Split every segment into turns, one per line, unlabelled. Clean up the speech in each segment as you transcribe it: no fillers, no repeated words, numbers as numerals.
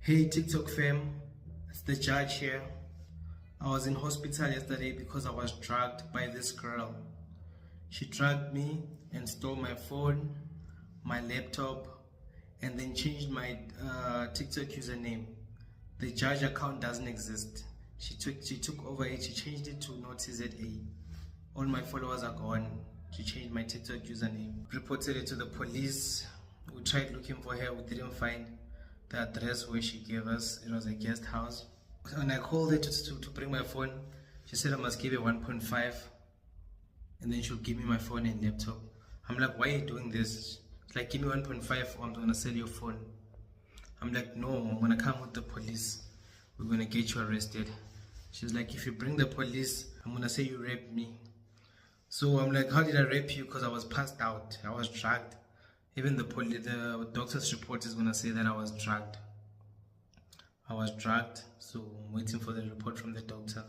Hey TikTok fam, it's the judge here. I was in hospital yesterday because I was drugged by this girl. She drugged me and stole my phone, my laptop, and then changed my TikTok username. The judge account doesn't exist. She took over it. She changed it to not TZA. All my followers are gone. She changed my TikTok username. Reported it to the police. We tried looking for her. We didn't find the address where she gave us. It was a guest house. When I called her to bring my phone, she said I must give her 1.5 and then she'll give me my phone and laptop. I'm like, why are you doing this? It's like, give me 1.5 or I'm gonna sell your phone. I'm like, no, I'm gonna come with the police. We're gonna get you arrested. She's like, if you bring the police, I'm gonna say you raped me. So I'm like, how did I rape you? Because I was passed out. I was drugged. Even the doctor's report is gonna say that I was drugged. I was drugged, so I'm waiting for the report from the doctor.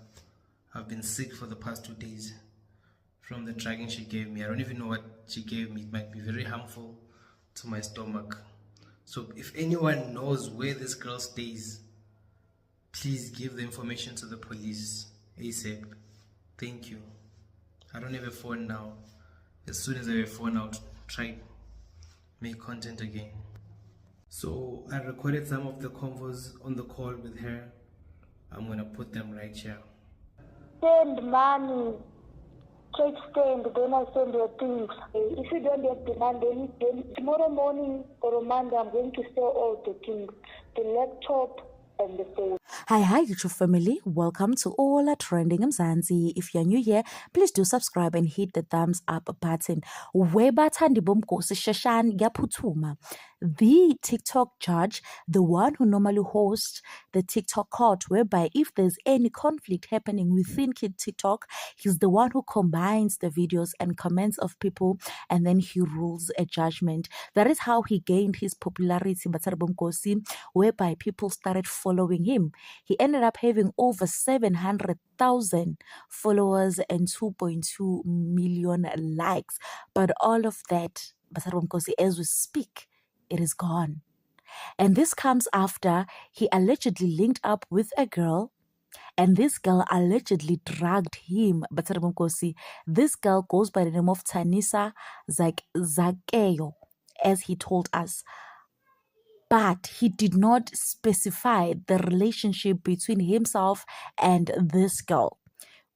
I've been sick for the past 2 days from the drugging she gave me. I don't even know what she gave me. It might be very harmful to my stomach. So if anyone knows where this girl stays, please give the information to the police ASAP. Thank you. I don't have a phone now. As soon as I have a phone, I'll try make content again. So I recorded some of the convos on the call with her. I'm gonna put them right here.
Send money, check stand, then I send your things. If you don't have the money, then tomorrow morning or on Monday I'm going to sell all the things, the laptop and the phone.
Hi, YouTube family. Welcome to All Trending Mzansi. If you're new here, please do subscribe and hit the thumbs up button. The TikTok judge, the one who normally hosts the TikTok court, whereby if there's any conflict happening within TikTok, he's the one who combines the videos and comments of people, and then he rules a judgment. That is how he gained his popularity, whereby people started following him. He ended up having over 700,000 followers and 2.2 million likes. But all of that, as we speak, it is gone. And this comes after he allegedly linked up with a girl, and this girl allegedly dragged him. This girl goes by the name of Tanisa Zakeyo, as he told us. But he did not specify the relationship between himself and this girl.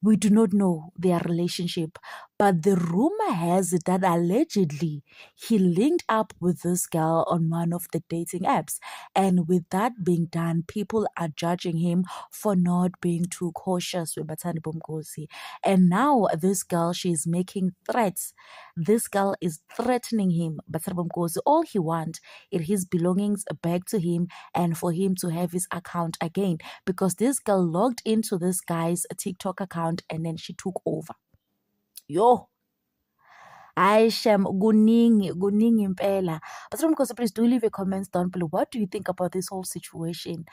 We do not know their relationship, but the rumor has it that allegedly he linked up with this girl on one of the dating apps. And with that being done, people are judging him for not being too cautious with Bathandi Bomgosi. And now this girl, she's making threats. This girl is threatening him, Bathandi Bomgosi. All he wants is his belongings back to him and for him to have his account again, because this girl logged into this guy's TikTok account and then she took over. Yo, Aishem Guning impela. But because please do leave a comments down below. What do you think about this whole situation?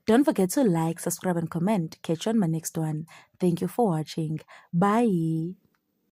Don't forget to like, subscribe, and comment. Catch you on my next one. Thank you for watching. Bye.